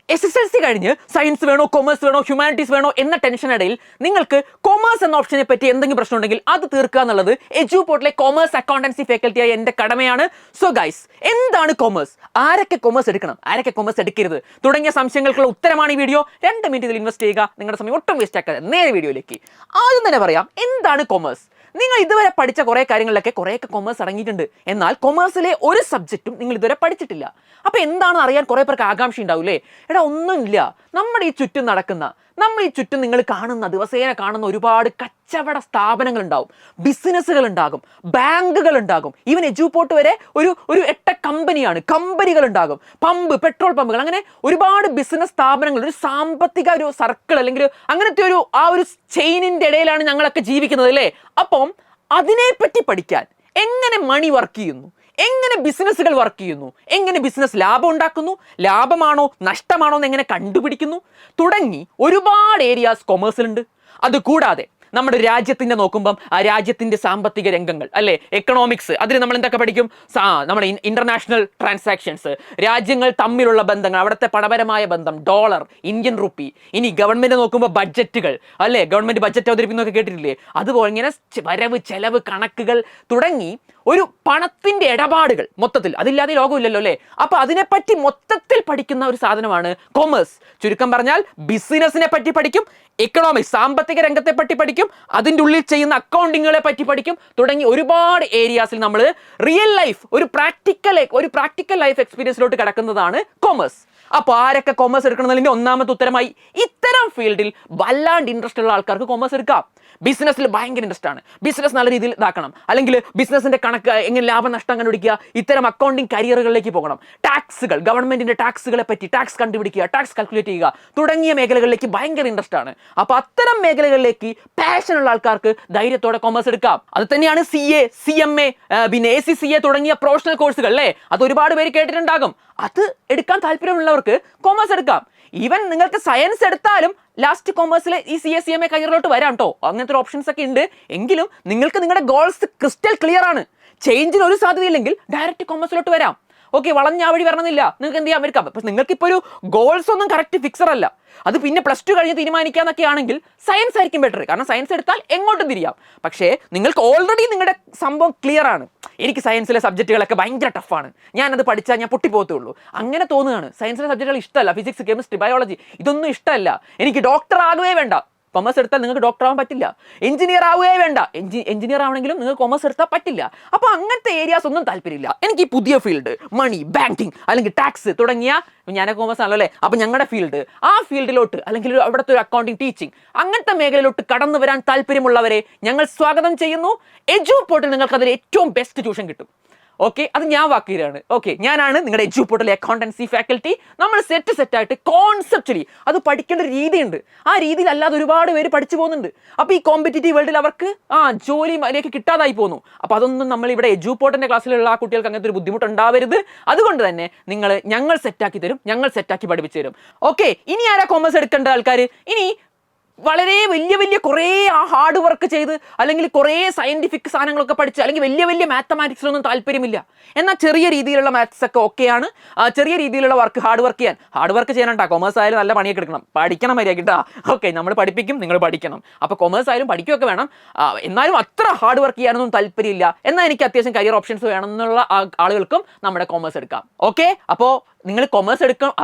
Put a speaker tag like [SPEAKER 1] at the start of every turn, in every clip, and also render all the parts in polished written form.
[SPEAKER 1] SSLC കഴിഞ്ഞ് science വേണോ commerce വേണോ ഹ്യൂമാനിറ്റീസ് വേണോ എന്ന ടെൻഷനിടയിൽ നിങ്ങൾക്ക് കൊമേഴ്സ് എന്ന ഓപ്ഷനെ പറ്റി എന്തെങ്കിലും പ്രശ്നം ഉണ്ടെങ്കിൽ അത് തീർക്കുക എന്നുള്ളത് എഡ്യൂപോർട്ടിലെ കൊമേഴ്സ് അക്കൗണ്ടൻസി ഫാക്കൽറ്റിയായ എൻ്റെ കടമയാണ്. സോ ഗൈസ്, എന്താണ് കൊമേഴ്സ്, ആരൊക്കെ കൊമേഴ്സ് എടുക്കണം, ആരൊക്കെ കൊമേഴ്സ് എടുക്കരുത് തുടങ്ങിയ സംശയങ്ങൾക്കുള്ള ഉത്തരമാണ് ഈ വീഡിയോ. 2 മിനിറ്റ് ഇതിൽ ഇൻവെസ്റ്റ് ചെയ്യുക, നിങ്ങളുടെ സമയം ഒട്ടും വേസ്റ്റ് ആക്കാതെ നേരെ വീഡിയോയിലേക്ക്. ആദ്യം തന്നെ പറയാം, എന്താണ് കൊമേഴ്സ്. നിങ്ങൾ ഇതുവരെ പഠിച്ച കുറേ കാര്യങ്ങളിലൊക്കെ കുറേയൊക്കെ കൊമേഴ്സ് അടങ്ങിയിട്ടുണ്ട്. എന്നാൽ കൊമേഴ്സിലെ ഒരു സബ്ജക്റ്റും നിങ്ങൾ ഇതുവരെ പഠിച്ചിട്ടില്ല. അപ്പോൾ എന്താണെന്ന് അറിയാൻ കുറേ പേർക്ക് ആകാംക്ഷ ഉണ്ടാവില്ലേ? എടാ, ഒന്നുമില്ല, നമ്മുടെ ഈ ചുറ്റും നടക്കുന്ന, നമ്മൾ ഈ ചുറ്റും നിങ്ങൾ കാണുന്ന, ദിവസേന കാണുന്ന ഒരുപാട് കച്ചവട സ്ഥാപനങ്ങൾ ഉണ്ടാവും, ബിസിനസ്സുകൾ ഉണ്ടാകും, ബാങ്കുകൾ ഉണ്ടാകും. ഈവൻ എഡ്യൂപോർട്ട് വരെ ഒരു കമ്പനിയാണ്, കമ്പനികൾ ഉണ്ടാകും, പമ്പ്, പെട്രോൾ പമ്പുകൾ, അങ്ങനെ ഒരുപാട് ബിസിനസ് സ്ഥാപനങ്ങൾ, ഒരു സാമ്പത്തിക ഒരു സർക്കിൾ അല്ലെങ്കിൽ അങ്ങനത്തെ ഒരു ചെയിനിൻ്റെ ഇടയിലാണ് ഞങ്ങളൊക്കെ ജീവിക്കുന്നത് അല്ലേ. അപ്പം അതിനെപ്പറ്റി പഠിക്കാൻ, എങ്ങനെ മണി വർക്ക് ചെയ്യുന്നു, എങ്ങനെ ബിസിനസ്സുകൾ വർക്ക് ചെയ്യുന്നു, എങ്ങനെ ബിസിനസ് ലാഭം ഉണ്ടാക്കുന്നു, ലാഭമാണോ നഷ്ടമാണോ എന്ന് എങ്ങനെ കണ്ടുപിടിക്കുന്നു തുടങ്ങി ഒരുപാട് ഏരിയാസ് കൊമേഴ്സിലുണ്ട്. അതുകൂടാതെ നമ്മുടെ രാജ്യത്തിൻ്റെ നോക്കുമ്പം ആ രാജ്യത്തിൻ്റെ സാമ്പത്തിക രംഗങ്ങൾ അല്ലേ, എക്കണോമിക്സ്, അതിൽ നമ്മൾ എന്തൊക്കെ പഠിക്കും? നമ്മുടെ ഇന്റർനാഷണൽ ട്രാൻസാക്ഷൻസ്, രാജ്യങ്ങൾ തമ്മിലുള്ള ബന്ധങ്ങൾ, അവിടുത്തെ പണപരമായ ബന്ധം, ഡോളർ, ഇന്ത്യൻ റുപ്പി. ഇനി ഗവൺമെന്റ് നോക്കുമ്പോൾ ബഡ്ജറ്റുകൾ അല്ലേ, ഗവൺമെന്റ് ബഡ്ജറ്റ് അവതരിപ്പിക്കുന്നൊക്കെ കേട്ടിട്ടില്ലേ? അതുപോലെ ഇങ്ങനെ വരവ് ചെലവ് കണക്കുകൾ തുടങ്ങി ഒരു പണത്തിന്റെ ഇടപാടുകൾ മൊത്തത്തിൽ, അതില്ലാതെ ലോകമില്ലല്ലോ അല്ലേ. അപ്പൊ അതിനെപ്പറ്റി മൊത്തത്തിൽ പഠിക്കുന്ന ഒരു സാധനമാണ് കൊമേഴ്സ്. ചുരുക്കം പറഞ്ഞാൽ ബിസിനസിനെ പറ്റി പഠിക്കും, എക്കണോമിക്സ്, സാമ്പത്തിക രംഗത്തെ പറ്റി പഠിക്കും, അതിൻ്റെ ഉള്ളിൽ ചെയ്യുന്ന അക്കൗണ്ടിങ്ങുകളെ പറ്റി പഠിക്കും തുടങ്ങി ഒരുപാട് ഏരിയാസിൽ നമ്മൾ റിയൽ ലൈഫ്, ഒരു പ്രാക്ടിക്കൽ ലൈഫ് എക്സ്പീരിയൻസിലോട്ട് കിടക്കുന്നതാണ് കൊമേഴ്സ്. അപ്പോൾ ആരൊക്കെ കൊമേഴ്സ് എടുക്കണമെന്നതിൻ്റെ ഒന്നാമത്തെ ഉത്തരമായി, ഇത്തരം ഫീൽഡിൽ വല്ലാണ്ട് ഇൻട്രസ്റ്റ് ഉള്ള ആൾക്കാർക്ക് കൊമേഴ്സ് എടുക്കാം. ബിസിനസ്സിൽ ഭയങ്കര ഇൻട്രസ്റ്റ് ആണ്, ബിസിനസ് നല്ല രീതിയിൽ ഇതാക്കണം, അല്ലെങ്കിൽ ബിസിനസിന്റെ കണക്ക് എങ്ങനെ ലാഭനഷ്ടം കണ്ടുപിടിക്കുക, ഇത്തരം അക്കൗണ്ടിങ് കരിയറുകളിലേക്ക് പോകണം, ടാക്സുകൾ, ഗവൺമെന്റിന്റെ ടാക്സുകളെ പറ്റി ടാക്സ് കണ്ടുപിടിക്കുക, ടാക്സ് കാൽക്കുലേറ്റ് ചെയ്യുക തുടങ്ങിയ മേഖലകളിലേക്ക് ഭയങ്കര ഇൻട്രസ്റ്റ് ആണ്. അപ്പോൾ അത്തരം മേഖലകളിലേക്ക് പാഷൻ ഉള്ള ആൾക്കാർക്ക് ധൈര്യത്തോടെ കൊമേഴ്സ് എടുക്കാം. അത് തന്നെയാണ് CA, CMA, പിന്നെ ACCA തുടങ്ങിയ പ്രൊഫഷണൽ കോഴ്സുകൾ അല്ലേ, അത് ഒരുപാട് പേര് കേട്ടിട്ടുണ്ടാകും. അത് എടുക്കാൻ താല്പര്യമുള്ളവർക്ക് കൊമേഴ്സ് എടുക്കാം. ഈവൻ നിങ്ങൾക്ക് സയൻസ് എടുത്താലും ലാസ്റ്റ് കൊമേഴ്സിലെ ഈ CA, CMA കരിയറിലോട്ട് വരാം കേട്ടോ. അങ്ങനത്തെ ഓപ്ഷൻസ് ഒക്കെ ഉണ്ട്. എങ്കിലും നിങ്ങൾക്ക് നിങ്ങളുടെ ഗോൾസ് ക്രിസ്റ്റൽ ക്ലിയർ ആണ്, ചേഞ്ചിന് ഒരു സാധ്യതയില്ലെങ്കിൽ ഡയറക്റ്റ് കൊമേഴ്സിലോട്ട് വരാം. ഓക്കെ, വളഞ്ഞ വഴി വരണമെന്നില്ല, നിങ്ങൾക്ക് എന്ത് ചെയ്യാൻ വരിക്കാം. പക്ഷെ നിങ്ങൾക്കിപ്പോൾ ഒരു ഗോൾസ് ഒന്നും കറക്റ്റ് ഫിക്സർ അല്ല, അത് പിന്നെ +2 കഴിഞ്ഞ് തീരുമാനിക്കാന്നൊക്കെ ആണെങ്കിൽ സയൻസ് ആയിരിക്കും ബെറ്റർ. കാരണം സയൻസ് എടുത്താൽ എങ്ങോട്ടും തിരിയാം. പക്ഷേ നിങ്ങൾക്ക് ഓൾറെഡി നിങ്ങളുടെ സംഭവം ക്ലിയർ ആണ്, എനിക്ക് സയൻസിലെ സബ്ജക്റ്റുകളൊക്കെ ഭയങ്കര ടഫാണ്, ഞാനത് പഠിച്ചാൽ ഞാൻ പൊട്ടിപ്പോകത്തുള്ളൂ, അങ്ങനെ തോന്നുകയാണ്. സയൻസിലെ സബ്ജക്റ്റുകൾ ഇഷ്ടമല്ല, ഫിസിക്സ്, കെമിസ്ട്രി, ബയോളജി ഇതൊന്നും ഇഷ്ടമല്ല, എനിക്ക് ഡോക്ടർ ആകുകയേ വേണ്ട. കൊമേഴ്സ് എടുത്താൽ നിങ്ങൾക്ക് ഡോക്ടർ ആവാൻ പറ്റില്ല. എഞ്ചിനീയർ ആവുകയേ വേണ്ട, എഞ്ചിനീയർ ആവണമെങ്കിലും നിങ്ങൾക്ക് കൊമേഴ്സ് എടുത്താൽ പറ്റില്ല. അപ്പോൾ അങ്ങനത്തെ ഏരിയാസ് ഒന്നും താല്പര്യമില്ല. എനിക്ക് ഈ പുതിയ ഫീൽഡ്, മണി, ബാങ്കിങ് അല്ലെങ്കിൽ ടാക്സ് തുടങ്ങിയ, ഞാൻ കൊമേഴ്സ് ആണല്ലോ അല്ലേ, അപ്പോൾ ഞങ്ങളുടെ ഫീൽഡ്, ആ ഫീൽഡിലോട്ട് അല്ലെങ്കിൽ അവിടുത്തെ ഒരു അക്കൗണ്ടിങ്, ടീച്ചിങ് അങ്ങനത്തെ മേഖലയിലോട്ട് കടന്നു വരാൻ താല്പര്യമുള്ളവരെ ഞങ്ങൾ സ്വാഗതം ചെയ്യുന്നു. എഡ്യൂപോർട്ടിൽ നിങ്ങൾക്ക് അതിൽ ഏറ്റവും ബെസ്റ്റ് ട്യൂഷൻ കിട്ടും. ഓക്കെ, അത് ഞാൻ വാക്കിയാണ്. ഓക്കെ, ഞാനാണ് നിങ്ങളുടെ എഡ്യൂപോർട്ടിലെ അക്കൗണ്ടൻസി ഫാക്കൽറ്റി. നമ്മൾ സെറ്റായിട്ട് കോൺസെപ്ച്വലി അത് പഠിക്കേണ്ട ഒരു രീതിയുണ്ട്. ആ രീതിയിൽ അല്ലാതെ ഒരുപാട് പേര് പഠിച്ചു പോകുന്നുണ്ട്. അപ്പോൾ ഈ കോമ്പറ്റീറ്റീവ് വേൾഡിൽ അവർക്ക് ജോലിയിലേക്ക് കിട്ടാതായി പോകുന്നു. അപ്പോൾ അതൊന്നും നമ്മൾ ഇവിടെ എഡ്യൂപോർട്ടിൻ്റെ ക്ലാസ്സിലുള്ള ആ കുട്ടികൾക്ക് അങ്ങനത്തെ ഒരു ബുദ്ധിമുട്ടുണ്ടാവരുത്. അതുകൊണ്ട് തന്നെ ഞങ്ങൾ സെറ്റാക്കി തരും, ഞങ്ങൾ സെറ്റാക്കി പഠിപ്പിച്ചു തരും. ഓക്കെ, ഇനി ആരാ കൊമേഴ്സ് എടുക്കേണ്ട ആൾക്കാർ? ഇനി വളരെ വലിയ കുറേ ഹാർഡ് വർക്ക് ചെയ്ത് അല്ലെങ്കിൽ കുറേ സയൻറ്റിഫിക് സാധനങ്ങളൊക്കെ പഠിച്ച് അല്ലെങ്കിൽ വലിയ മാത്തമാറ്റിക്സിലൊന്നും താല്പര്യമില്ല, എന്നാൽ ചെറിയ രീതിയിലുള്ള മാത്സ് ഒക്കെ ഓക്കെയാണ്, ചെറിയ രീതിയിലുള്ള ഹാർഡ് വർക്ക് ചെയ്യാനുണ്ടാ. കൊമേഴ്സ് ആയാലും നല്ല പണിയൊക്കെ എടുക്കണം, പഠിക്കണം മര്യാദ കിട്ടാ. ഓക്കെ, നമ്മൾ പഠിപ്പിക്കും, നിങ്ങൾ പഠിക്കണം. അപ്പോൾ കൊമേഴ്സ് ആയാലും പഠിക്കുകയൊക്കെ വേണം. എന്നാലും അത്ര ഹാർഡ് വർക്ക് ചെയ്യാനൊന്നും താല്പര്യമില്ല, എന്നാൽ എനിക്ക് അത്യാവശ്യം കരിയർ ഓപ്ഷൻസ് വേണമെന്നുള്ള ആളുകൾക്കും നമ്മുടെ കൊമേഴ്സ് എടുക്കാം. ഓക്കെ, അപ്പോൾ നിങ്ങൾ കൊമേഴ്സ് എടുക്കണം,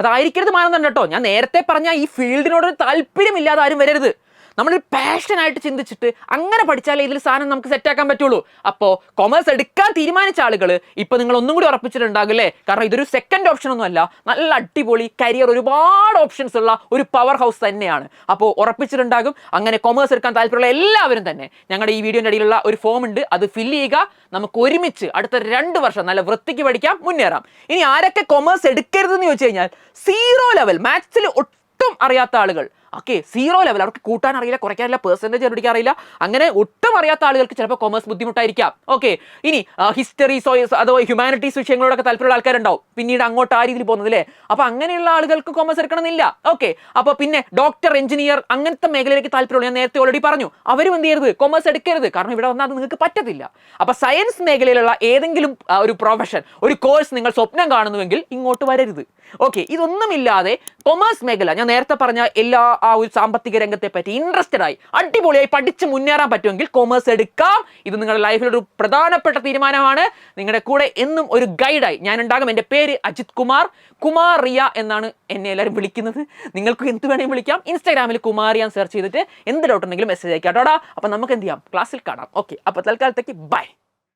[SPEAKER 1] അതായിരിക്കരുത് മാനദണ്ഡം കേട്ടോ. ഞാൻ നേരത്തെ പറഞ്ഞ ഈ ഫീൽഡിനോട് താല്പര്യമില്ലാതെ ആരും വരരുത്. നമ്മളൊരു പാഷനായിട്ട് ചിന്തിച്ചിട്ട് അങ്ങനെ പഠിച്ചാലേ ഇതിൽ സാധനം നമുക്ക് സെറ്റാക്കാൻ പറ്റുള്ളൂ. അപ്പോൾ കൊമേഴ്സ് എടുക്കാൻ തീരുമാനിച്ച ആളുകൾ ഇപ്പോൾ നിങ്ങൾ ഒന്നും കൂടി ഉറപ്പിച്ചിട്ടുണ്ടാകില്ലേ, കാരണം ഇതൊരു സെക്കൻഡ് ഓപ്ഷൻ ഒന്നുമല്ല, നല്ല അടിപൊളി കരിയർ, ഒരുപാട് ഓപ്ഷൻസ് ഉള്ള ഒരു പവർ ഹൗസ് തന്നെയാണ്. അപ്പോൾ ഉറപ്പിച്ചിട്ടുണ്ടാകും. അങ്ങനെ കൊമേഴ്സ് എടുക്കാൻ താല്പര്യമുള്ള എല്ലാവരും തന്നെ ഞങ്ങളുടെ ഈ വീഡിയോൻ്റെ അടിയിലുള്ള ഒരു ഫോം ഉണ്ട്, അത് ഫില്ല് ചെയ്യുക. നമുക്ക് ഒരുമിച്ച് അടുത്ത 2 വർഷം നല്ല വൃത്തിക്ക് പഠിക്കാം, മുന്നേറാം. ഇനി ആരൊക്കെ കൊമേഴ്സ് എടുക്കരുതെന്ന് ചോദിച്ചു കഴിഞ്ഞാൽ, 0 ലെവൽ മാത്സിൽ ഒട്ടും അറിയാത്ത ആളുകൾ. ഓക്കെ, 0 ലെവൽ, അവർക്ക് കൂട്ടാൻ അറിയില്ല, കുറയ്ക്കാറില്ല, പെർസെൻറ്റേജ് കണ്ടുപിടിക്കാൻ അറിയില്ല, അങ്ങനെ ഒട്ടും അറിയാത്ത ആളുകൾക്ക് ചിലപ്പോൾ കൊമേഴ്സ് ബുദ്ധിമുട്ടായിരിക്കാം. ഓക്കെ, ഇനി ഹിസ്റ്ററി, അഥവാ ഹ്യൂമാനിറ്റീസ് വിഷയങ്ങളോടൊക്കെ താല്പര്യമുള്ള ആൾക്കാരുണ്ടാവും, പിന്നീട് അങ്ങോട്ട് ആ രീതിയിൽ പോകുന്നത് അല്ലേ. അപ്പോൾ അങ്ങനെയുള്ള ആളുകൾക്ക് കൊമേഴ്സ് എടുക്കണമെന്നില്ല. ഓക്കെ, അപ്പോൾ പിന്നെ ഡോക്ടർ, എഞ്ചിനീയർ അങ്ങനത്തെ മേഖലയിലേക്ക് താല്പര്യമുള്ള, ഞാൻ നേരത്തെ ഓൾറെഡി പറഞ്ഞു, അവരും എന്ത് ചെയ്യരുത്, കൊമേഴ്സ് എടുക്കരുത്. കാരണം ഇവിടെ വന്നാൽ അത് നിങ്ങൾക്ക് പറ്റത്തില്ല. അപ്പോൾ സയൻസ് മേഖലയിലുള്ള ഏതെങ്കിലും ഒരു പ്രൊഫഷൻ, ഒരു കോഴ്സ് നിങ്ങൾ സ്വപ്നം കാണുന്നുവെങ്കിൽ ഇങ്ങോട്ട് വരരുത്. ഓക്കെ, ഇതൊന്നുമില്ലാതെ കൊമേഴ്സ് മേഖല ഞാൻ നേരത്തെ പറഞ്ഞ എല്ലാ ആ ഒരു സാമ്പത്തിക രംഗത്തെ പറ്റി ഇൻട്രസ്റ്റഡ് ആയി അടിപൊളിയായി പഠിച്ച് മുന്നേറാൻ പറ്റുമെങ്കിൽ കൊമേഴ്സ് എടുക്കാം. ഇത് നിങ്ങളുടെ ലൈഫിലൊരു പ്രധാനപ്പെട്ട തീരുമാനമാണ്. നിങ്ങളുടെ കൂടെ എന്നും ഒരു ഗൈഡായി ഞാൻ ഉണ്ടാകും. എൻ്റെ പേര് അജിത് കുമാർ, കുമാറിയ എന്നാണ് എന്നെ എല്ലാവരും വിളിക്കുന്നത്. നിങ്ങൾക്ക് എന്ത് വേണമെങ്കിലും വിളിക്കാം. ഇൻസ്റ്റാഗ്രാമിൽ കുമാറിയാൻ സെർച്ച് ചെയ്തിട്ട് എന്ത് ഡൗട്ട് ഉണ്ടെങ്കിലും മെസ്സേജ് അയക്കാം കേട്ടോടാ. അപ്പം നമുക്ക് എന്ത് ചെയ്യാം, ക്ലാസ്സിൽ കാണാം. ഓക്കെ, അപ്പോൾ തൽക്കാലത്തേക്ക് ബൈ.